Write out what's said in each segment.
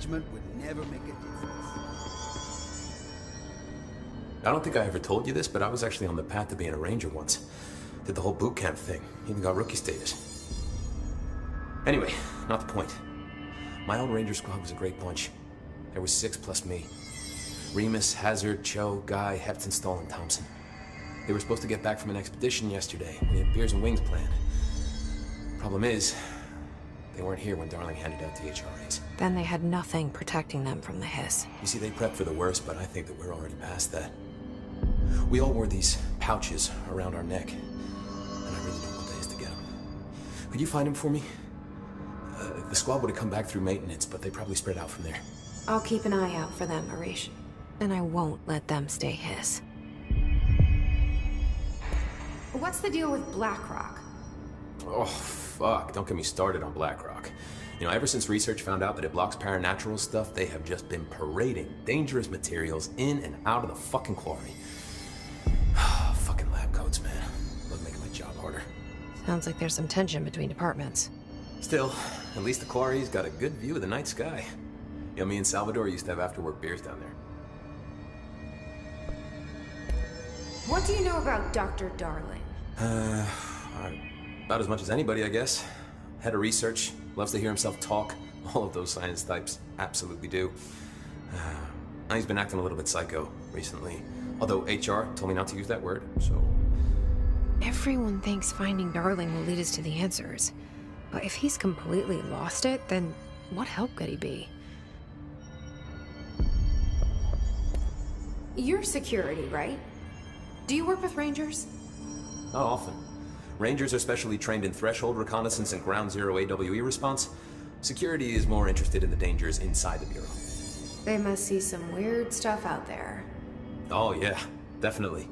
management would never make a difference. I don't think I ever told you this, but I was actually on the path to being a ranger once. Did the whole boot camp thing. Even got rookie status. Anyway, not the point. My old ranger squad was a great bunch. There was 6 plus me. Remus, Hazard, Cho, Guy, Heftonstall, and Thompson. They were supposed to get back from an expedition yesterday. We had beers and wings planned. Problem is, they weren't here when Darling handed out the HRAs. Then they had nothing protecting them from the hiss. You see, they prepped for the worst, but I think that we're already past that. We all wore these pouches around our neck, and I really don't want the hiss to get them. Could you find them for me? The squad would have come back through maintenance, but they probably spread out from there. I'll keep an eye out for them, Arish. And I won't let them stay hiss. What's the deal with BlackRock? Oh, fuck. Don't get me started on BlackRock. You know, ever since research found out that it blocks paranatural stuff, they have just been parading dangerous materials in and out of the fucking quarry. Fucking lab coats, man. Look, making my job harder. Sounds like there's some tension between departments. Still, at least the quarry's got a good view of the night sky. You know, me and Salvador used to have after-work beers down there. What do you know about Dr. Darling? About as much as anybody, I guess. Head of research, loves to hear himself talk. All of those science types absolutely do. He's been acting a little bit psycho recently. Although HR told me not to use that word, so... Everyone thinks finding Darling will lead us to the answers. But if he's completely lost it, then what help could he be? You're security, right? Do you work with Rangers? Not often. Rangers are specially trained in threshold reconnaissance and ground zero AWE response. Security is more interested in the dangers inside the Bureau. They must see some weird stuff out there. Oh yeah, definitely.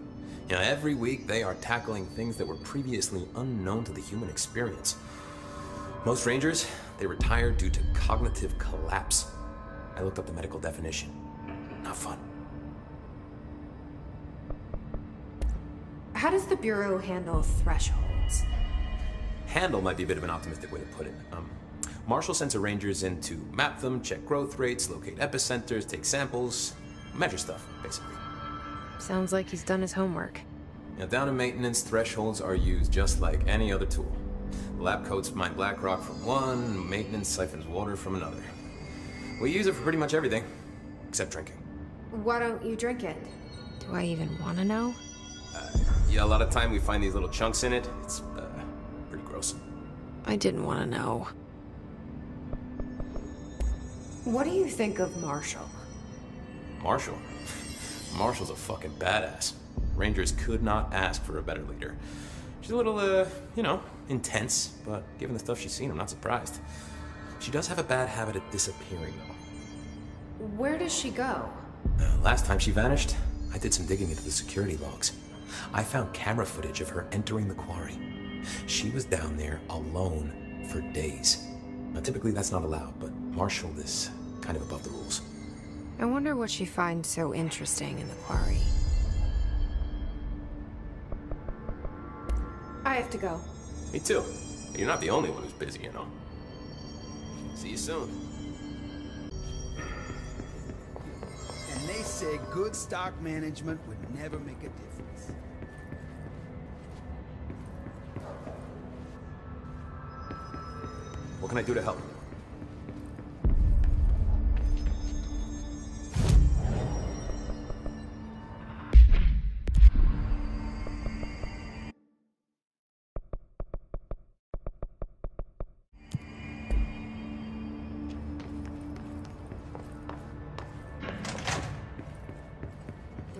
You know, every week they are tackling things that were previously unknown to the human experience. Most Rangers, they retire due to cognitive collapse. I looked up the medical definition. Not fun. How does the Bureau handle thresholds? Handle might be a bit of an optimistic way to put it. Marshall sends her Rangers in to map them, check growth rates, locate epicenters, take samples, measure stuff, basically. Sounds like he's done his homework. Now, down in maintenance, thresholds are used just like any other tool. Lab coats mine black rock from one, maintenance siphons water from another. We use it for pretty much everything, except drinking. Why don't you drink it? Do I even want to know? Yeah, a lot of time we find these little chunks in it. It's pretty gross. I didn't want to know. What do you think of Marshall? Marshall? Marshall's a fucking badass. Rangers could not ask for a better leader. She's a little, you know, intense, but given the stuff she's seen, I'm not surprised. She does have a bad habit of disappearing, though. Where does she go? Last time she vanished, I did some digging into the security logs. I found camera footage of her entering the quarry. She was down there alone for days. Now, typically that's not allowed, but Marshall is kind of above the rules. I wonder what she finds so interesting in the quarry. I have to go. Me too. You're not the only one who's busy, you know. See you soon. And they say good stock management would never make a difference. What can I do to help?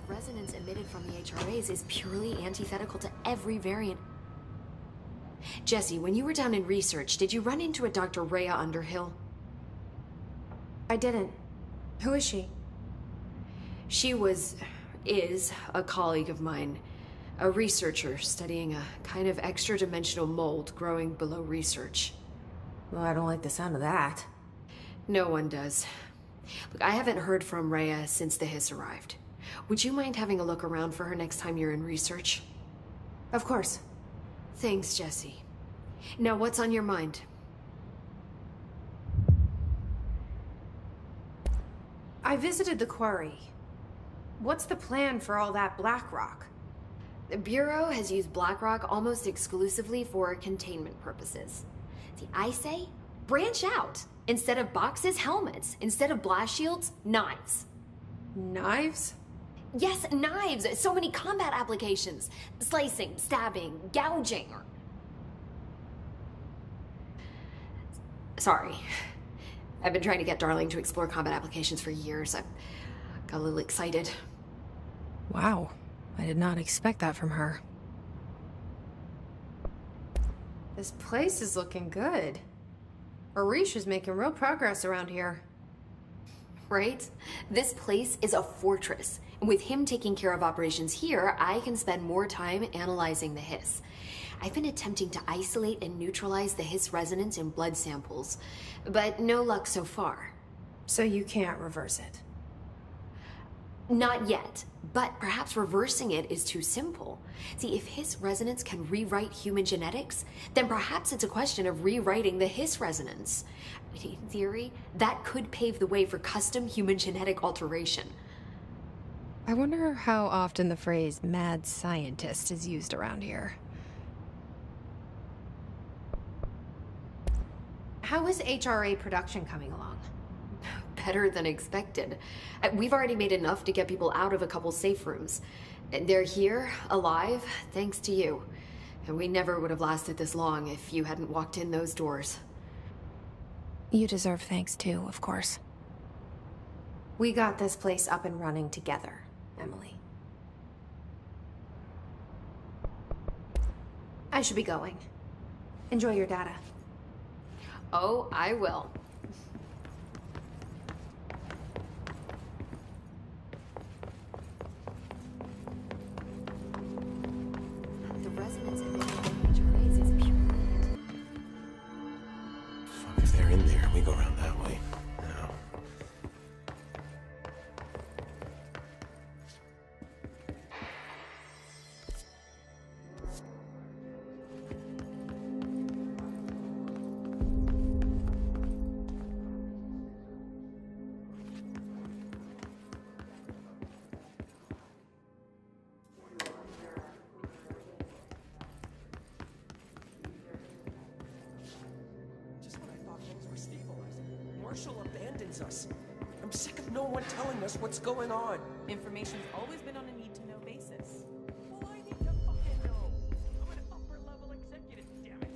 Resonance emitted from the HRAs is purely antithetical to every variant. Jesse, when you were down in research, did you run into a Dr. Rhea Underhill? I didn't. Who is she? She is a colleague of mine. A researcher studying a kind of extra-dimensional mold growing below research. Well, I don't like the sound of that. No one does. Look, I haven't heard from Rhea since the hiss arrived. Would you mind having a look around for her next time you're in research? Of course. Thanks, Jesse. Now, what's on your mind? I visited the quarry. What's the plan for all that black rock? The Bureau has used Blackrock almost exclusively for containment purposes. See, I say, branch out. Instead of boxes, helmets. Instead of blast shields, knives. Knives? Yes, knives! So many combat applications. Slicing, stabbing, gouging. Sorry. I've been trying to get Darling to explore combat applications for years. I got a little excited. Wow. I did not expect that from her. This place is looking good. Arish is making real progress around here. Right? This place is a fortress. And with him taking care of operations here, I can spend more time analyzing the hiss. I've been attempting to isolate and neutralize the hiss resonance in blood samples, but no luck so far. So you can't reverse it? Not yet, but perhaps reversing it is too simple. See, if hiss resonance can rewrite human genetics, then perhaps it's a question of rewriting the hiss resonance. In theory, that could pave the way for custom human genetic alteration. I wonder how often the phrase mad scientist is used around here. How is HRA production coming along? Better than expected. We've already made enough to get people out of a couple safe rooms. They're here, alive, thanks to you. And we never would have lasted this long if you hadn't walked in those doors. You deserve thanks too, of course. We got this place up and running together, Emily. I should be going. Enjoy your data. Oh, I will. The resonance emitted from HRAs is pure. Fuck, if they're in there, we go around that way. Now. Just when I thought things were stabilizing, Marshall abandons us. I'm sick of no one telling us what's going on. Information's always been on a need-to-know basis. Well, I need to fucking know. I'm an upper-level executive, damn it.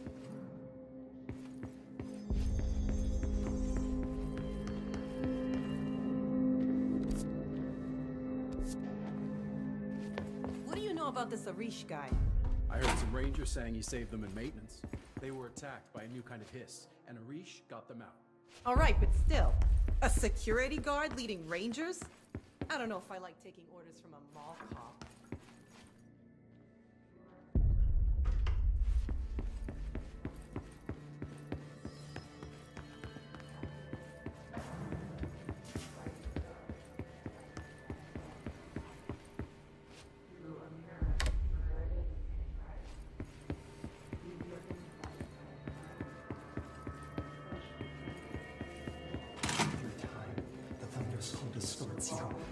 What do you know about this Arish guy? I heard some rangers saying he saved them in maintenance. They were attacked by a new kind of hiss, and Arish got them out. All right, but still, a security guard leading rangers? I don't know if I like taking orders from a mall cop.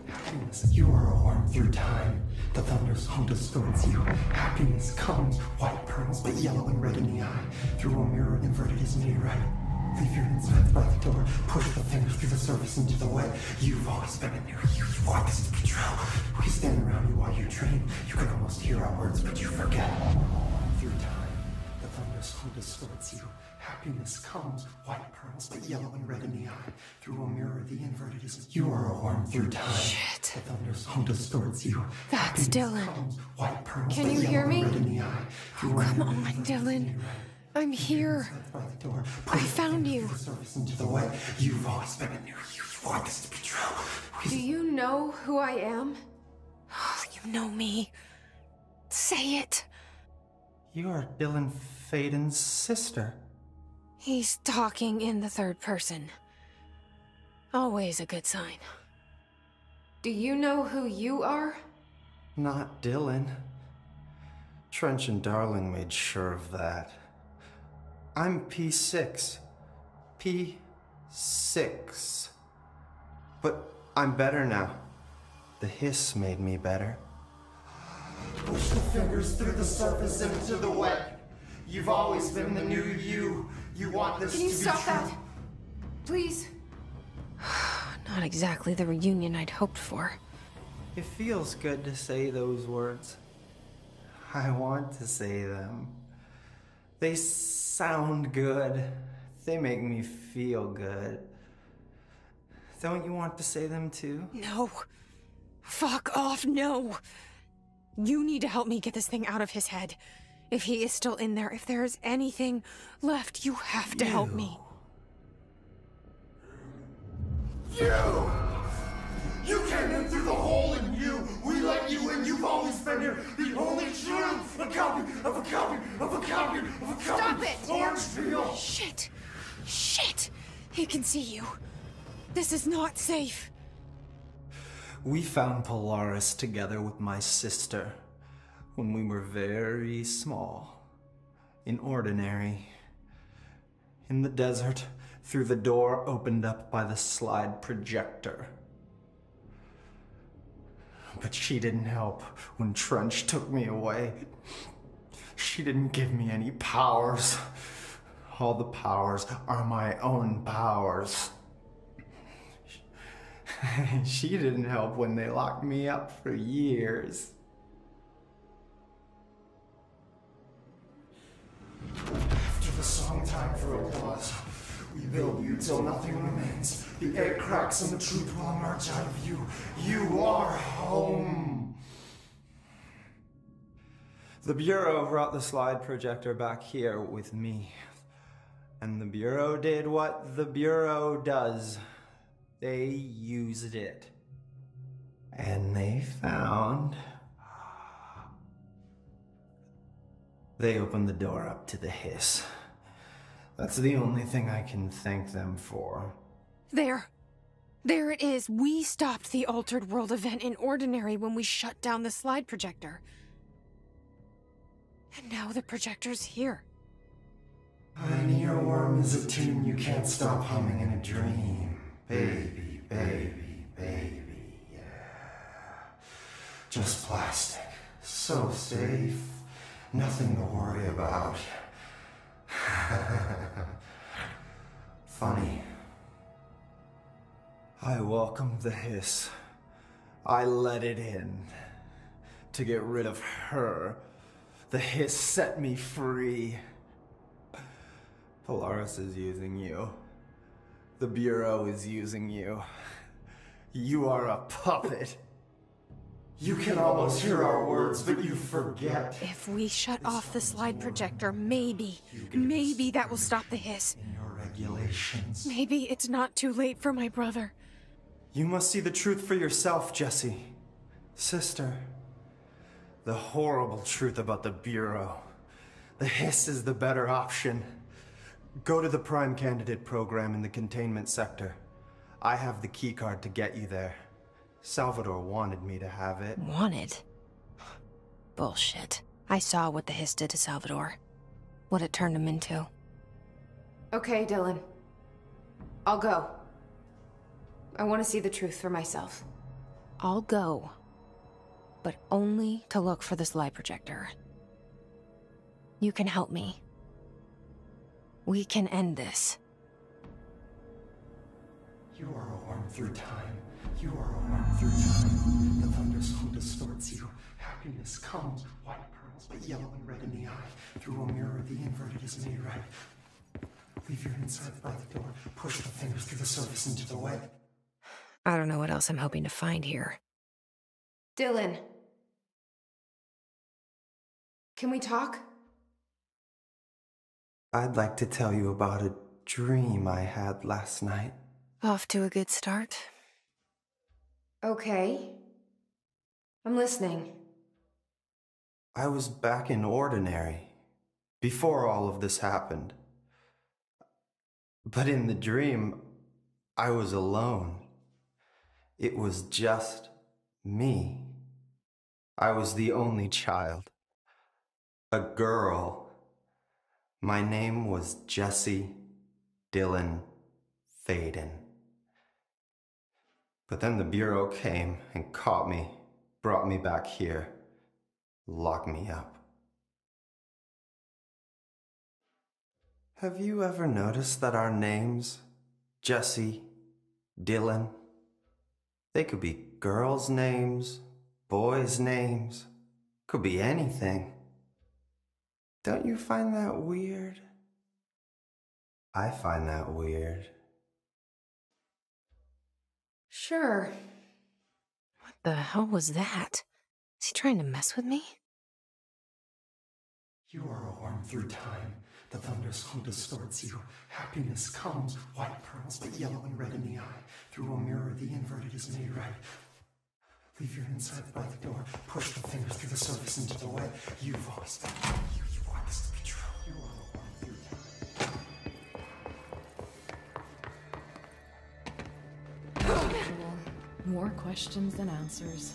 Happiness, you are a worm through time. The thunder's home distorts you. Happiness comes, white pearls, but yellow and red in the eye. Through a mirror inverted is me right. Leave your insides by the door. Push the fingers through the surface into the wet. You've always been in there. You want this to be true. We stand around you while you dream. You can almost hear our words, but you forget. Through time, the thunder's home distorts you. Happiness comes, white pearls, but yellow and red in the eye. Through a mirror, the inverted is you are a worm through time. Shit. The thunder's home distorts you. That's Dylan. Comes, white pearls, Can but you yellow hear and me? red in the eye. Through a Come mirror, on, the inverted is Dylan. me right. I'm here. By the door. I found you. The surface into the wet. You've always been in there. You want this to be true. Do you know who I am? Oh, you know me. Say it. You are Dylan Faden's sister. He's talking in the third person. Always a good sign. Do you know who you are? Not Dylan. Trench and Darling made sure of that. I'm P6. P6. But I'm better now. The hiss made me better. Push the fingers through the surface into the wet. You've always been the new you. You want this to be true. Can you stop that? Please? Not exactly the reunion I'd hoped for. It feels good to say those words. I want to say them. They sound good. They make me feel good. Don't you want to say them too? No. Fuck off, no. You need to help me get this thing out of his head. If he is still in there, if there is anything left, you have to help me. You! You came in through the hole in you! We let you in, you've always been here! The only truth! A copy of a copy of a copy of a copy! Stop it! Orange peel! Shit! Shit! He can see you. This is not safe. We found Polaris together with my sister when we were very small, in Ordinary, in the desert, through the door opened up by the slide projector. But she didn't help when Trench took me away. She didn't give me any powers. All the powers are my own powers. She didn't help when they locked me up for years. After the song time for applause, we build you till nothing remains. The egg cracks and the truth will emerge out of you. You are home. The Bureau brought the slide projector back here with me. And the Bureau did what the Bureau does. They used it. And they found... They opened the door up to the hiss. That's the only thing I can thank them for. There. There it is. We stopped the Altered World event in Ordinary when we shut down the slide projector. And now the projector's here. An earworm is a tune you can't stop humming in a dream. Baby, baby, baby, yeah. Just plastic. So safe. Nothing to worry about. Funny. I welcomed the hiss. I let it in. To get rid of her. The hiss set me free. Polaris is using you. The Bureau is using you. You are a puppet. You can almost hear our words, but you forget. If we shut off the slide projector, maybe that will stop the hiss. In your regulations. Maybe it's not too late for my brother. You must see the truth for yourself, Jessie. Sister. The horrible truth about the Bureau. The hiss is the better option. Go to the Prime Candidate program in the containment sector. I have the keycard to get you there. Salvador wanted me to have it. Wanted? Bullshit. I saw what the hiss did to Salvador. What it turned him into. Okay, Dylan. I'll go. I want to see the truth for myself. I'll go. But only to look for the slide projector. You can help me. We can end this. You are a worm through time. You are a worm through time. The thunderstorm distorts you. Happiness comes, white pearls, but yellow and red in the eye. Through a mirror, the inverted is made right. Leave your inside by the door. Push the fingers through the surface into the wet. I don't know what else I'm hoping to find here. Dylan. Can we talk? I'd like to tell you about a dream I had last night. Off to a good start. Okay. I'm listening. I was back in Ordinary, before all of this happened. But in the dream, I was alone. It was just me. I was the only child. A girl. My name was Jesse Dylan Faden. But then the Bureau came and caught me, brought me back here, locked me up. Have you ever noticed that our names, Jesse, Dylan, they could be girls' names, boys' names, could be anything. Don't you find that weird? I find that weird. Sure. What the hell was that? Is he trying to mess with me? You are a worm through time. The thunder's hum distorts you. Happiness comes, white pearls, but yellow and red in the eye. Through a mirror, the inverted is made right. Leave your inside by the door. Push the fingers through the surface into the wet. You've always been you. You want this to be true. You are a worm through time. More questions than answers.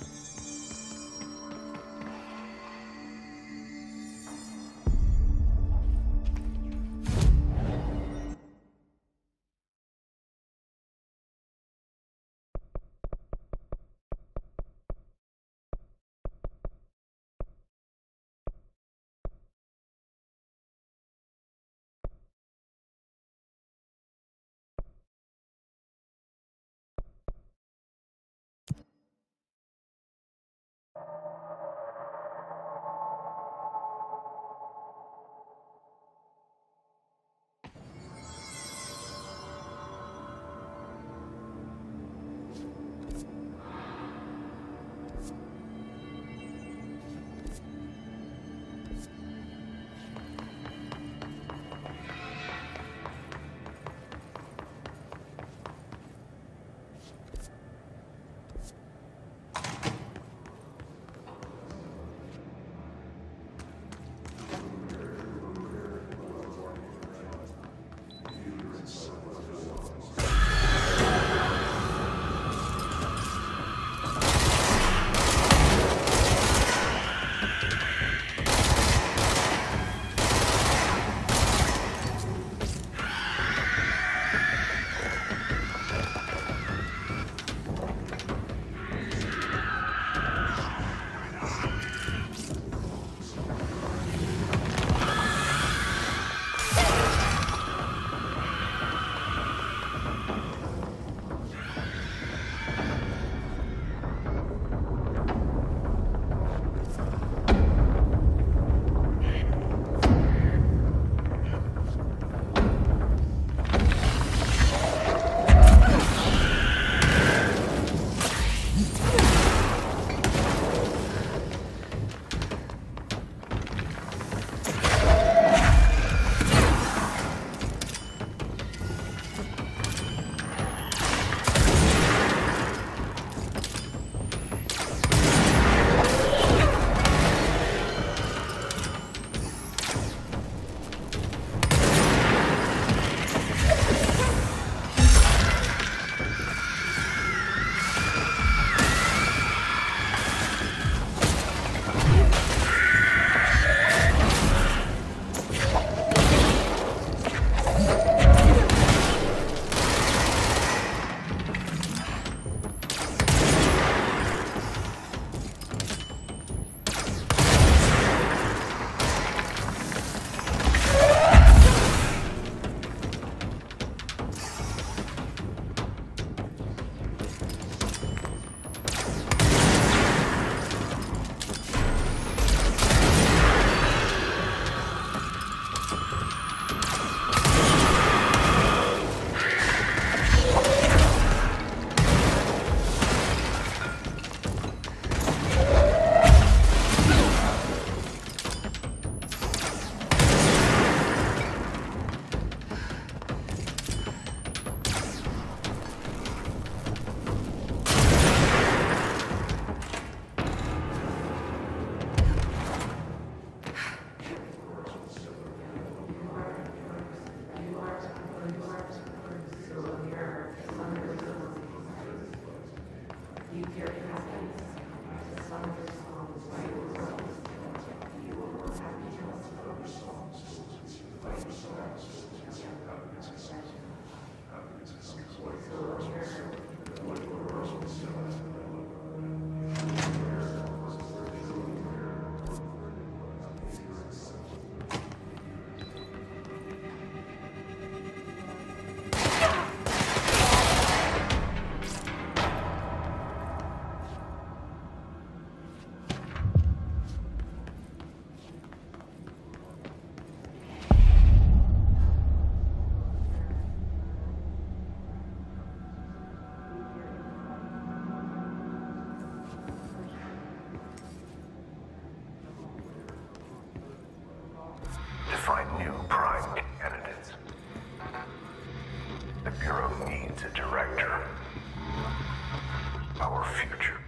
future.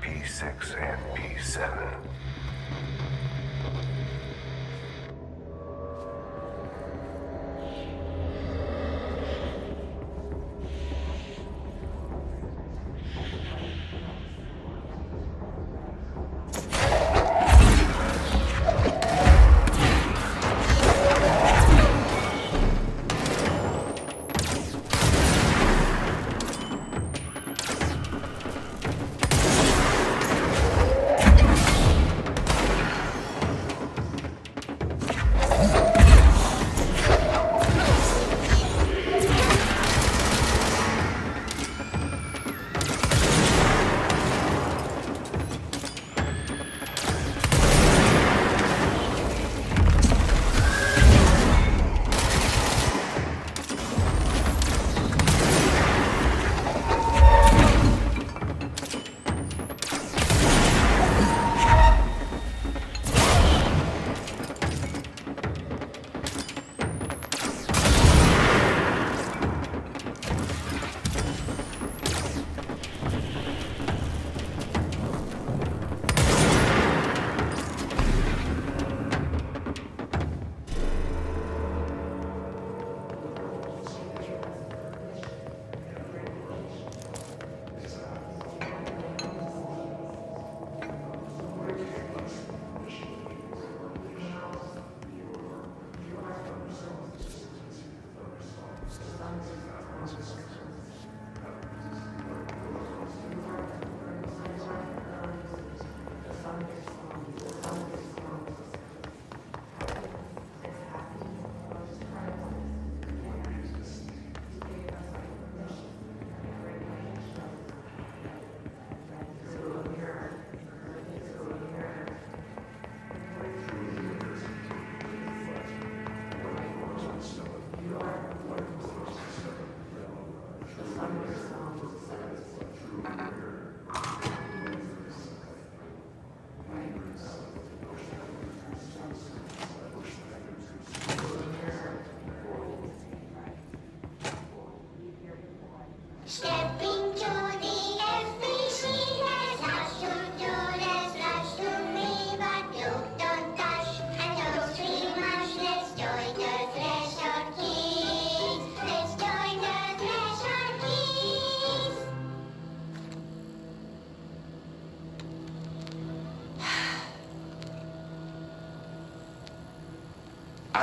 P6 and P7.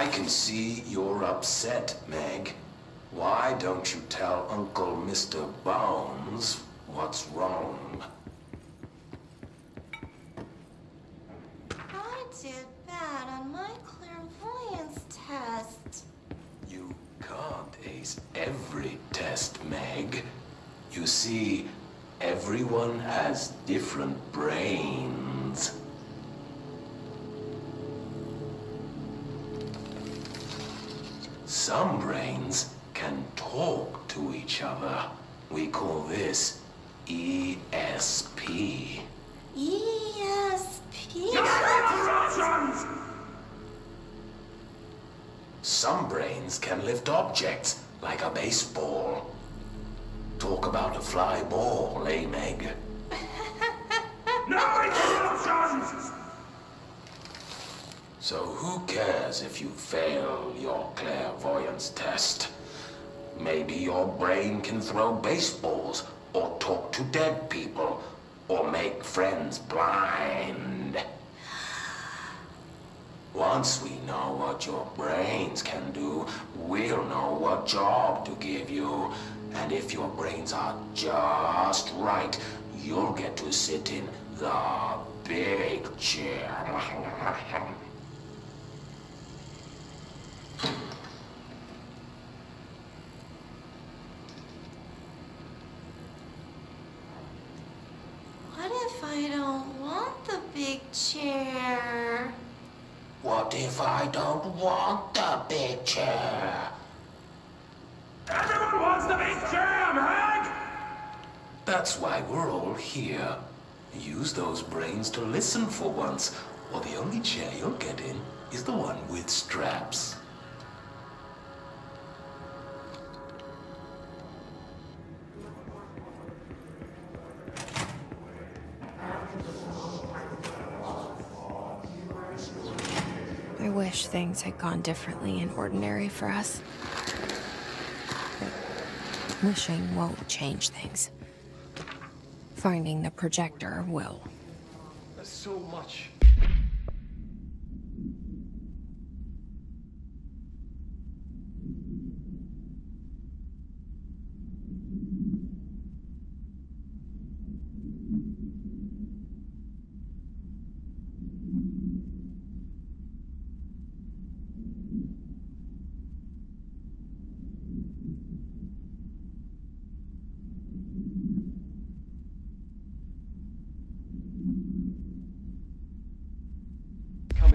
I can see you're upset, Meg. Why don't you tell Uncle Mr. Bones what's wrong? I did bad on my clairvoyance test. You can't ace every test, Meg. You see, everyone has different brains. Some brains can talk to each other. We call this ESP. ESP? Some brains can lift objects, like a baseball. Talk about a fly ball, eh, Meg? No interruptions! So who cares if you fail your clairvoyance test? Maybe your brain can throw baseballs, or talk to dead people, or make friends blind. Once we know what your brains can do, we'll know what job to give you. And if your brains are just right, you'll get to sit in the big chair. What if I don't want the big chair? What if I don't want the big chair? Everyone wants the big chair, Meg! That's why we're all here. Use those brains to listen for once, or the only chair you'll get in is the one with straps. wish things had gone differently in Ordinary for us. But wishing won't change things. Finding the projector will. There's so much.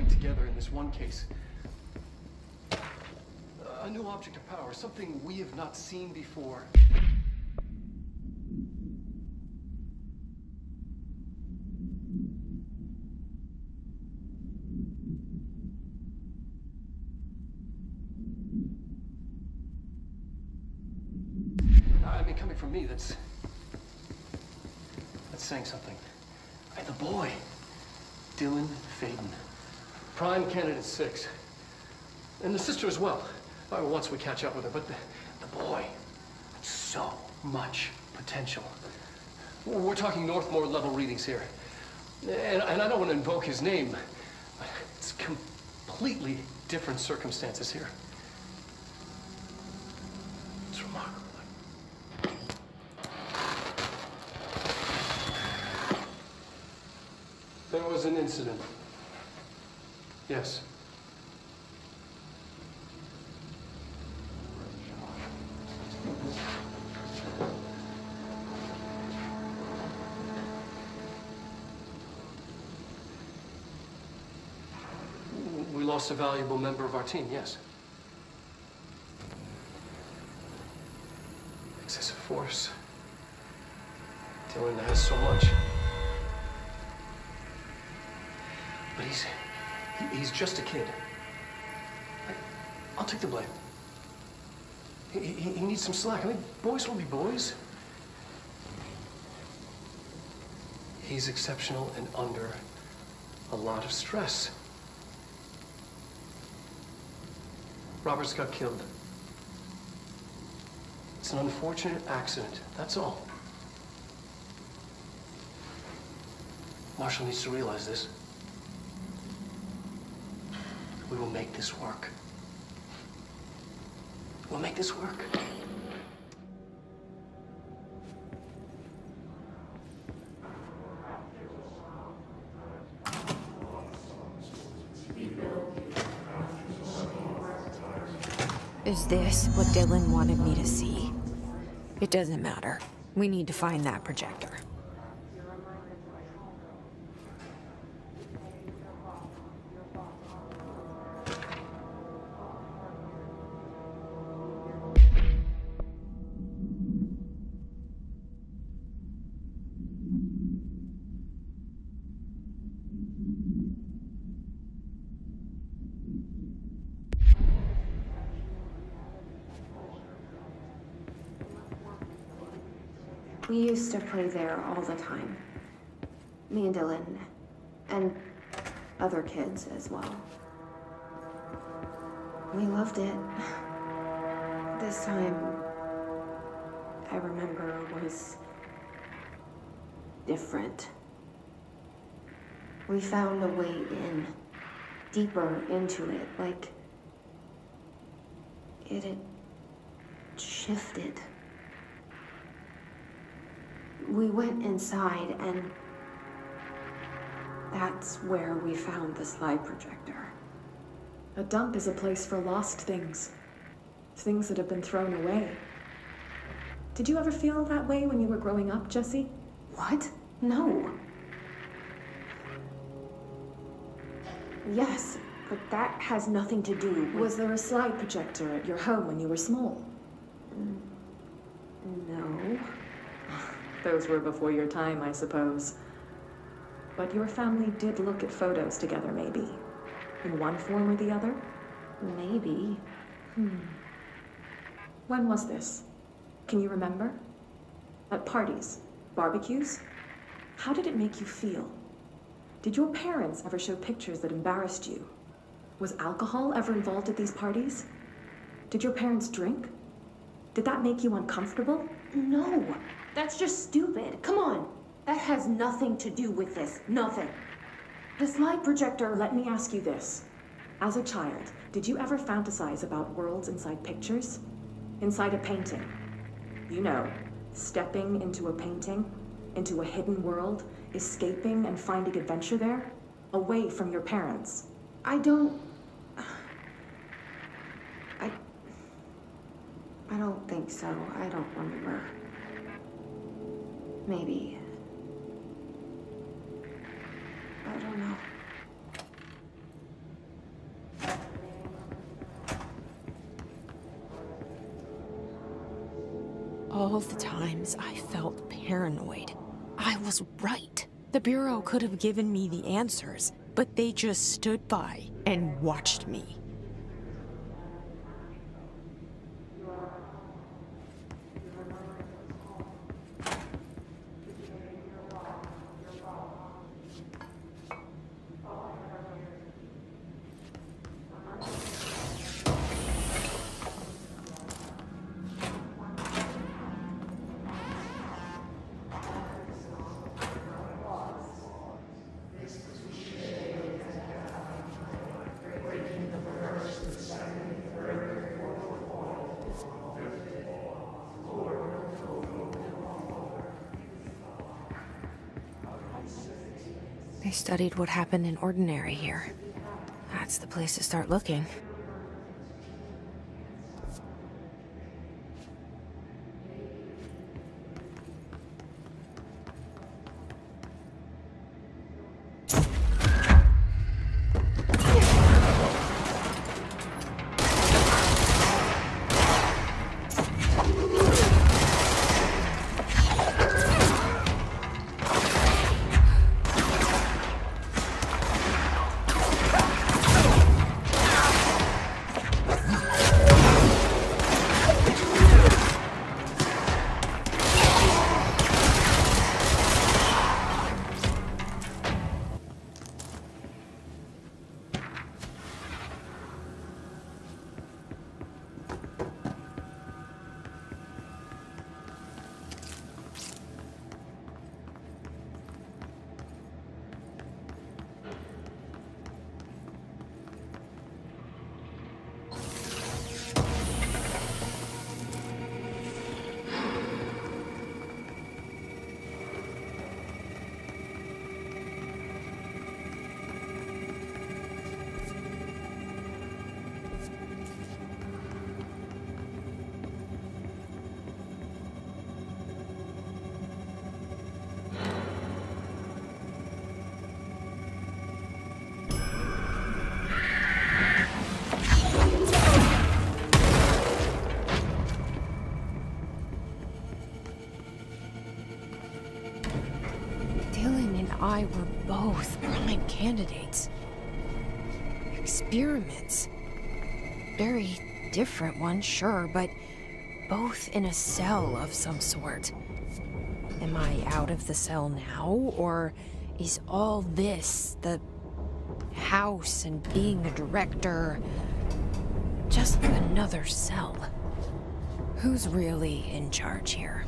Together in this one case. A new object of power, something we have not seen before. I mean, coming from me, that's saying something. And the boy, Dylan Faden. Prime candidate 6. And the sister as well. Once we catch up with her. But the boy, so much potential. We're talking Northmore level readings here. And I don't want to invoke his name. But it's completely different circumstances here. It's remarkable. There was an incident. Yes. We lost a valuable member of our team, yes. Excessive force. Dylan has so much. But he's just a kid. I'll take the blame. He needs some slack. I mean, boys will be boys. He's exceptional and under a lot of stress. Roberts got killed. It's an unfortunate accident, that's all. Marshall needs to realize this. We will make this work. We'll make this work. Is this what Dylan wanted me to see? It doesn't matter. We need to find that projector. We used to play there all the time. Me and Dylan, and other kids as well. We loved it. This time, I remember, was different. We found a way in, deeper into it, like it had shifted. We went inside, and that's where we found the slide projector. A dump is a place for lost things. Things that have been thrown away. Did you ever feel that way when you were growing up, Jesse? What? No. Yes, but that has nothing to do with... Was there a slide projector at your home when you were small? No. Those were before your time, I suppose. But your family did look at photos together, maybe. In one form or the other? Maybe. When was this? Can you remember? At parties? Barbecues? How did it make you feel? Did your parents ever show pictures that embarrassed you? Was alcohol ever involved at these parties? Did your parents drink? Did that make you uncomfortable? No, that's just stupid. Come on. That has nothing to do with this. Nothing. The slide projector, let me ask you this. As a child, did you ever fantasize about worlds inside pictures? Inside a painting? You know, stepping into a painting, into a hidden world, escaping and finding adventure there, away from your parents. I don't think so. I don't remember. Maybe. I don't know. All the times I felt paranoid, I was right. The Bureau could have given me the answers, but they just stood by and watched me. They studied what happened in Ordinary here. That's the place to start looking. I were both prime candidates. Experiments. Very different ones, sure, but both in a cell of some sort. Am I out of the cell now, or is all this, the house and being a director, just another cell? Who's really in charge here?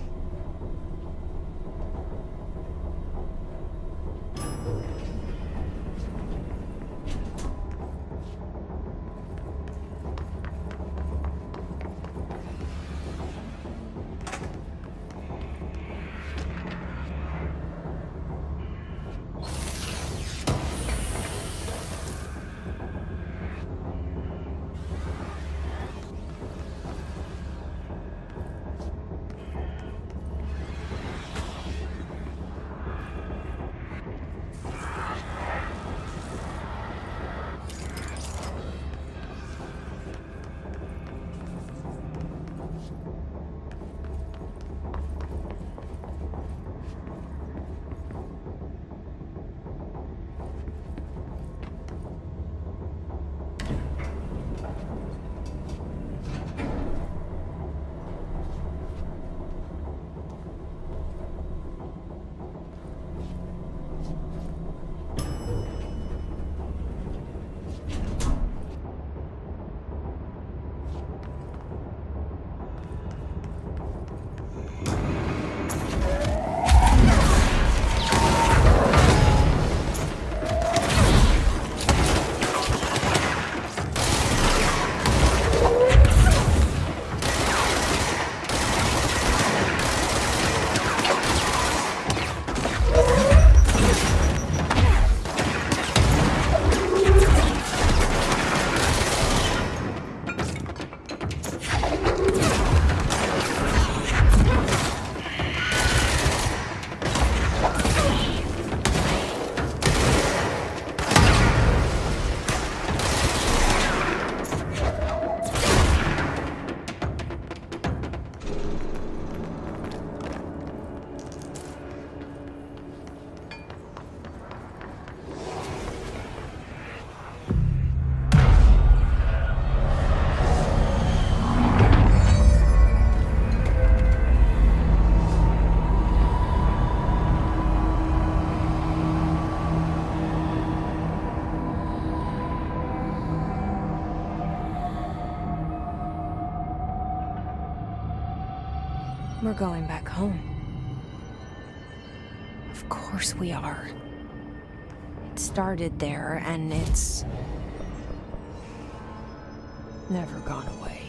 We're going back home. Of course we are. It started there, and it's never gone away.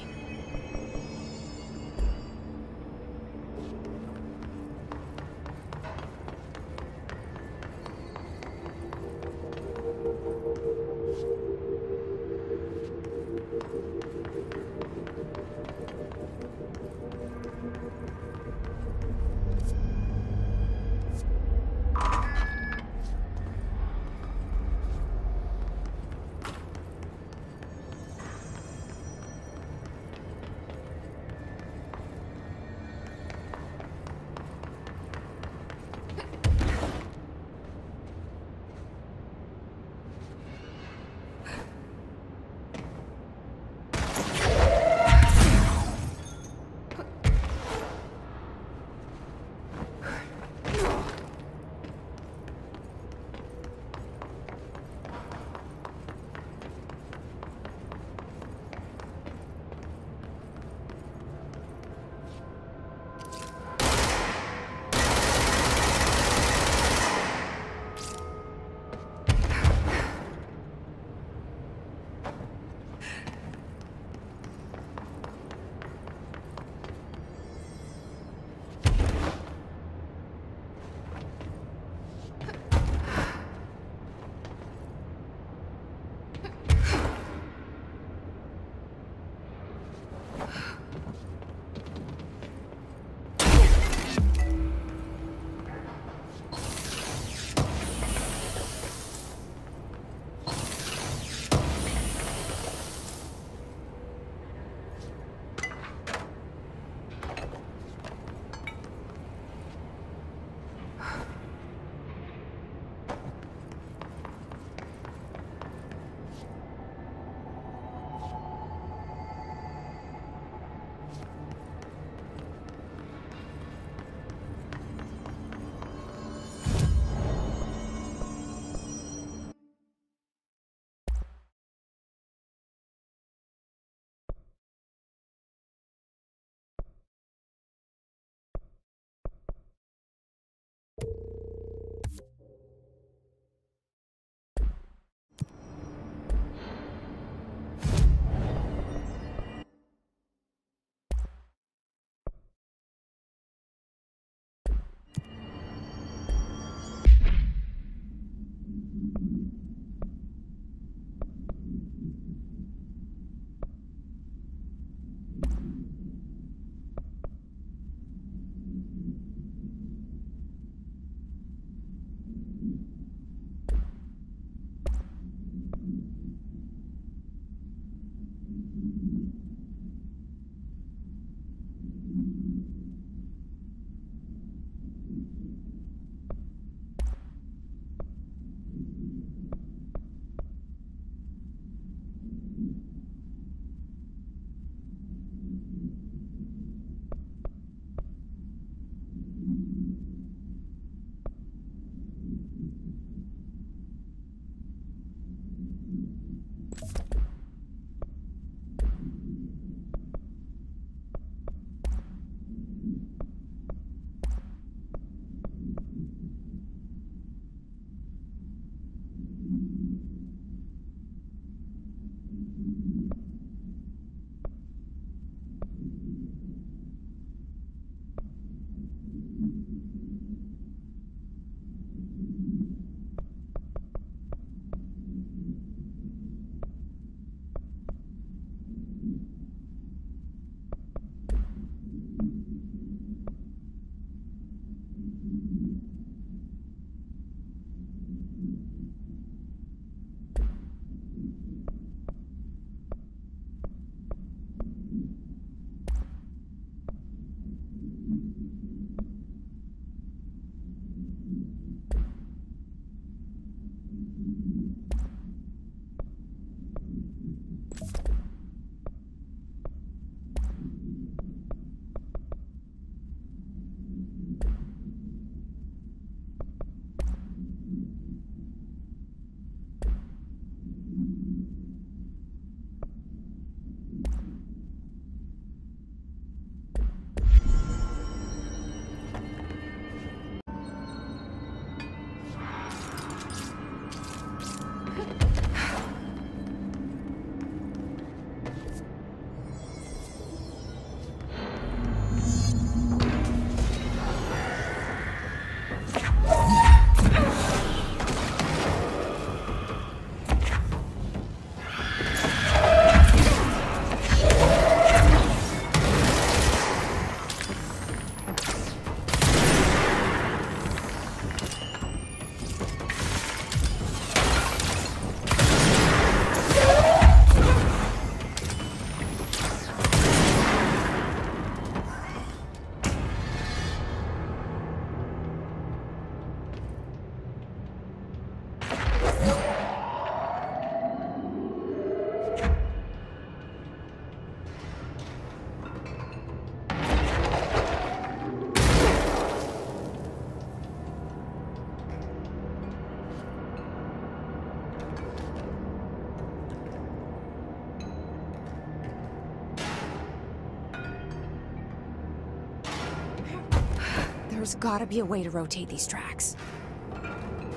There's gotta be a way to rotate these tracks.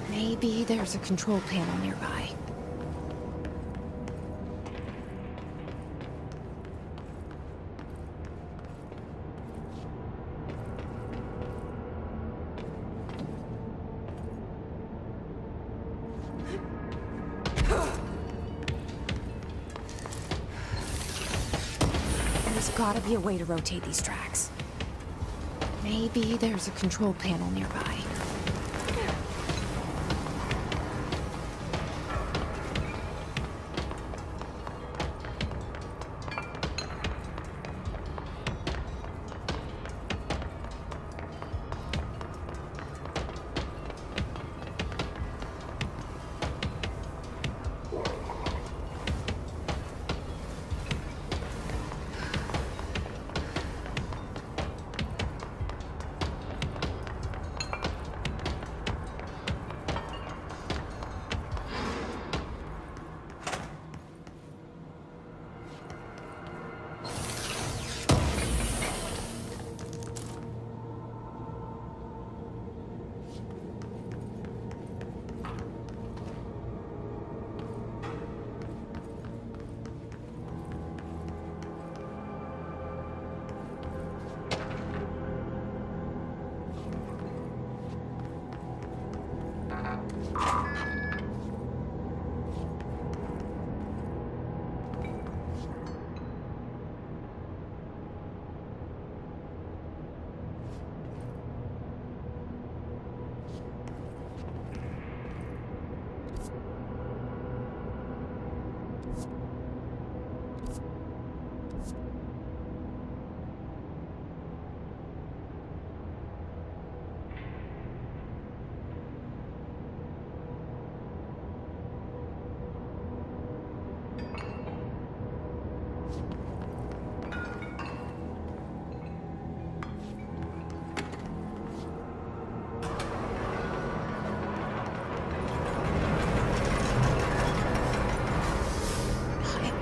Maybe there's a control panel nearby. There's gotta be a way to rotate these tracks. Maybe there's a control panel nearby.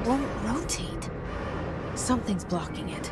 Won't rotate. Something's blocking it.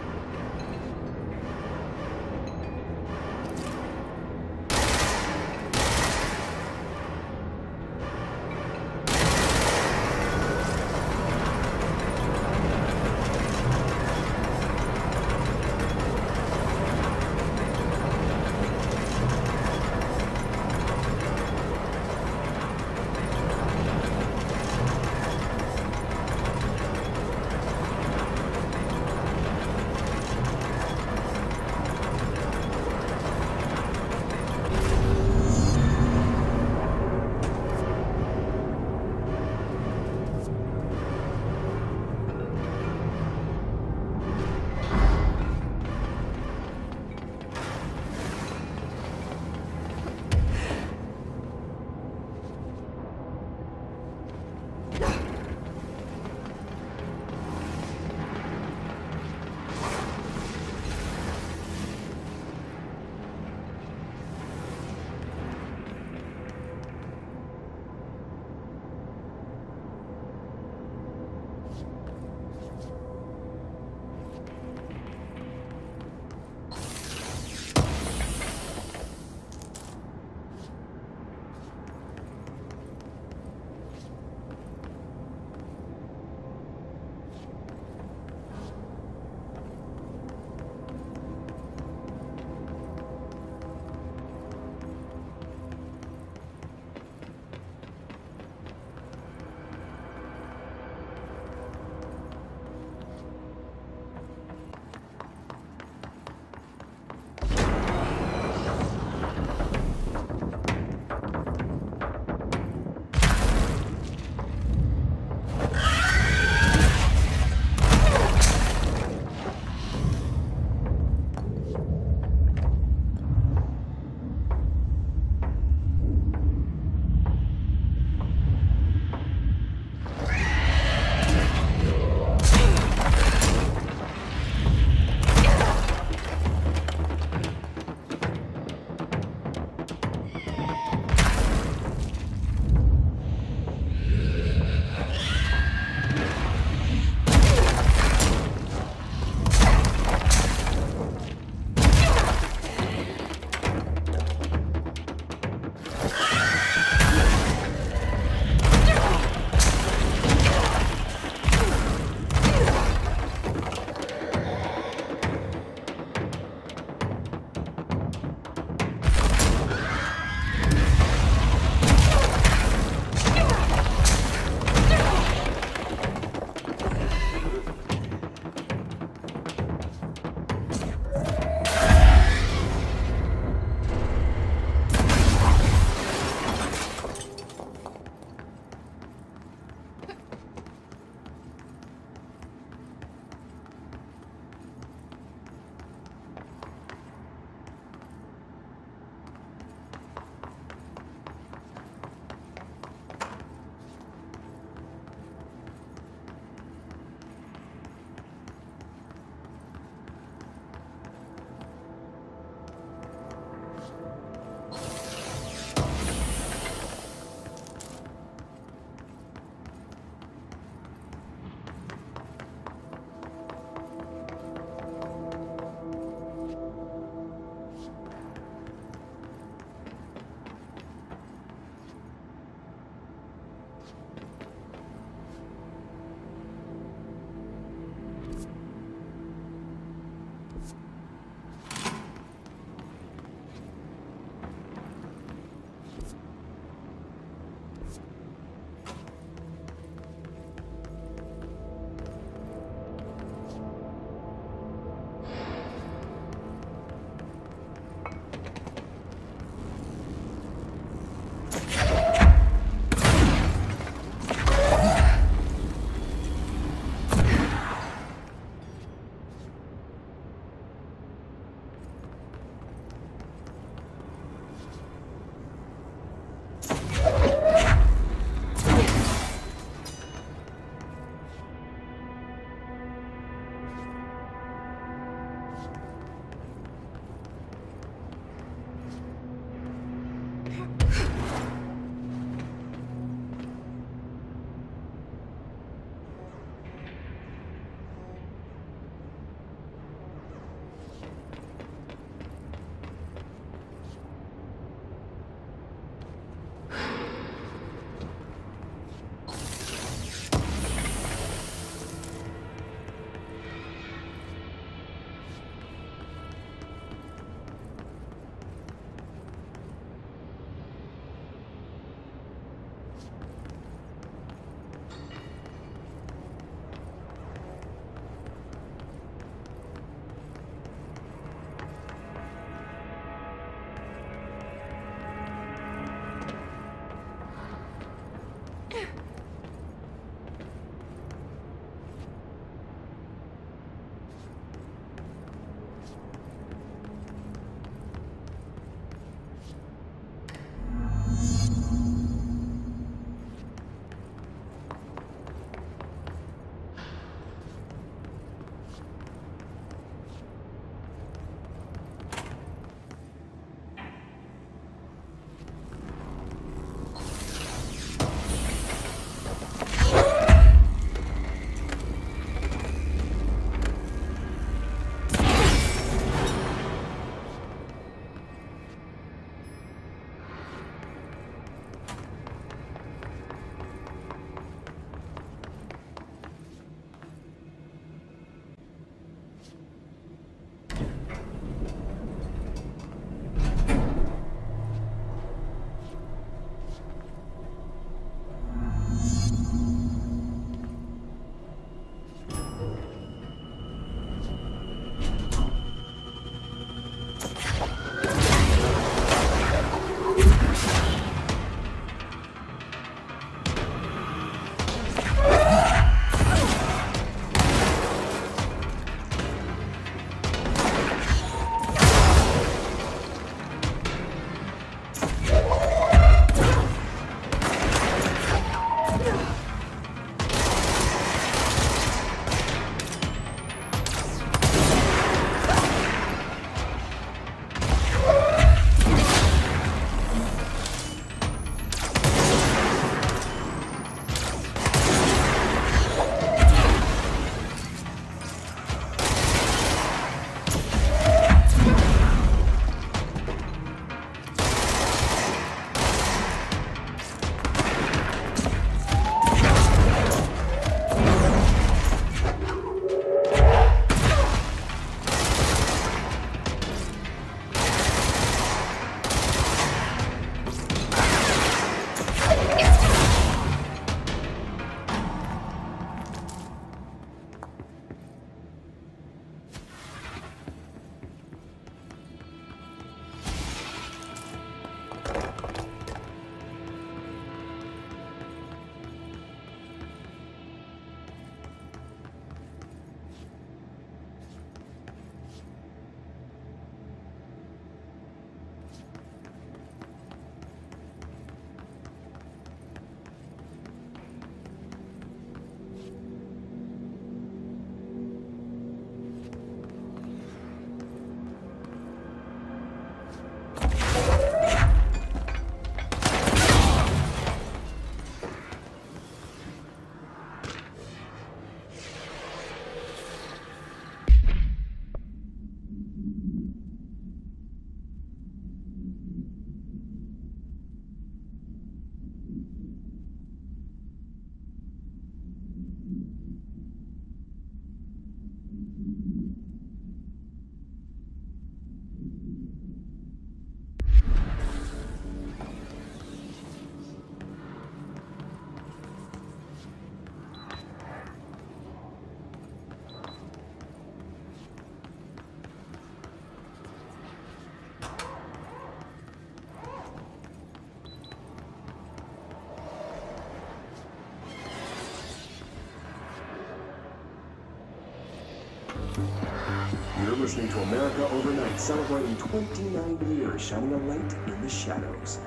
You're listening to America Overnight, celebrating 29 years, shining a light in the shadows.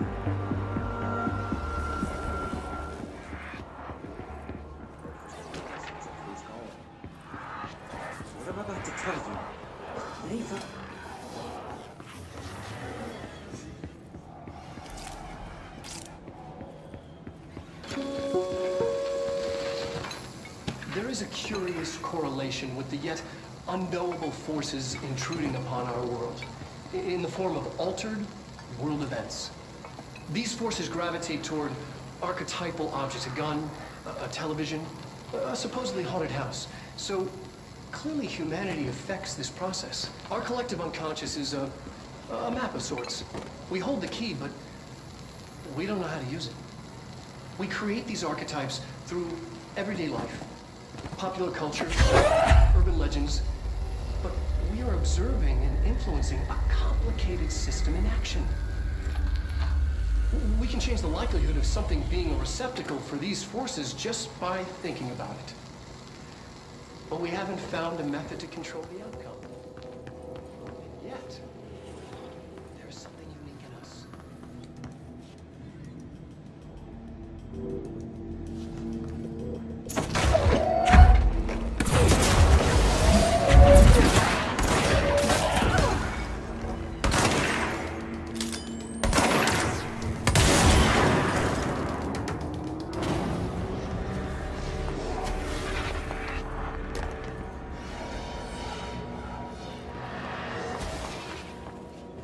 What am I about to tell you? Nathan. There is a curious correlation with the yet unknowable forces intruding upon our world in the form of altered world events. These forces gravitate toward archetypal objects, a gun, a television, a supposedly haunted house. So clearly humanity affects this process. Our collective unconscious is a map of sorts. We hold the key, but we don't know how to use it. We create these archetypes through everyday life, popular culture, urban legends, but we are observing and influencing a complicated system in action. We can change the likelihood of something being a receptacle for these forces just by thinking about it. But we haven't found a method to control the outcome. And yet, there's something unique in us.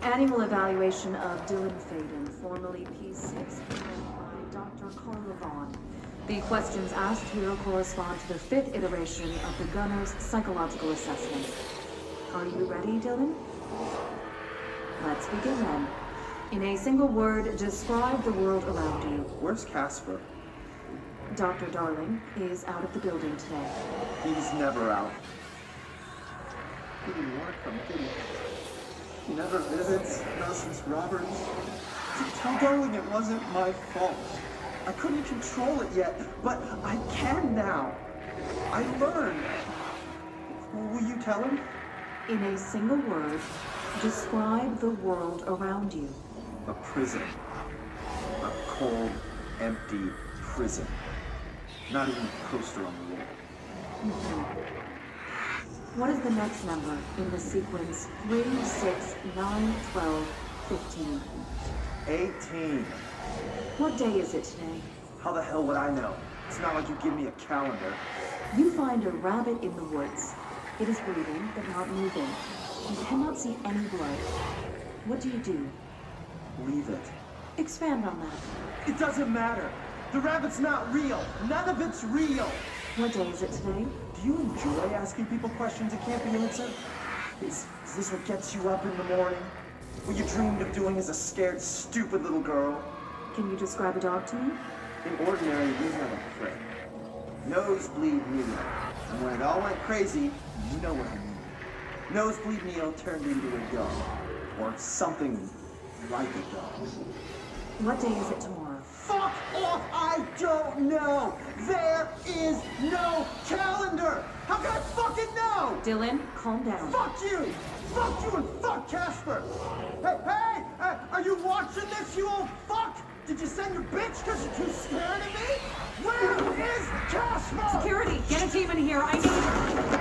Annual evaluation of Dylan Faden, formerly P6, by Dr. Carla Vaughn. The questions asked here correspond to the 5th iteration of the Gunner's psychological assessment. Are you ready, Dylan? Let's begin then. In a single word, describe the world around you. Where's Casper? Dr. Darling is out of the building today. He's never out. He didn't want to come, did he? He never visits, not since Roberts. Tell Darling it wasn't my fault. I couldn't control it yet, but I can now. I learned. Will you tell him? In a single word, describe the world around you. A prison. A cold, empty prison. Not even a poster on the wall. What is the next number in the sequence 3, 6, 9, 12, 15? 18. What day is it today? How the hell would I know? It's not like you give me a calendar. You find a rabbit in the woods. It is breathing, but not moving. You cannot see any blood. What do you do? Leave it. Expand on that. It doesn't matter. The rabbit's not real. None of it's real. What day is it today? Do you enjoy asking people questions that can't be answered? Is this what gets you up in the morning? What you dreamed of doing as a scared, stupid little girl? Can you describe a dog to me? In ordinary, we have a prick. Nosebleed Neil. And when it all went crazy, you know what I mean. Nosebleed Neil turned into a dog. Or something like a dog. What day is it tomorrow? Fuck off! I don't know! There is no calendar! How can I fucking know? Dylan, calm down. Fuck you! Fuck you and fuck Casper! Hey! Are you watching this, you old fuck? Did you send your bitch because you're too scared of me? Where is Casper? Security, get a team in here. I need...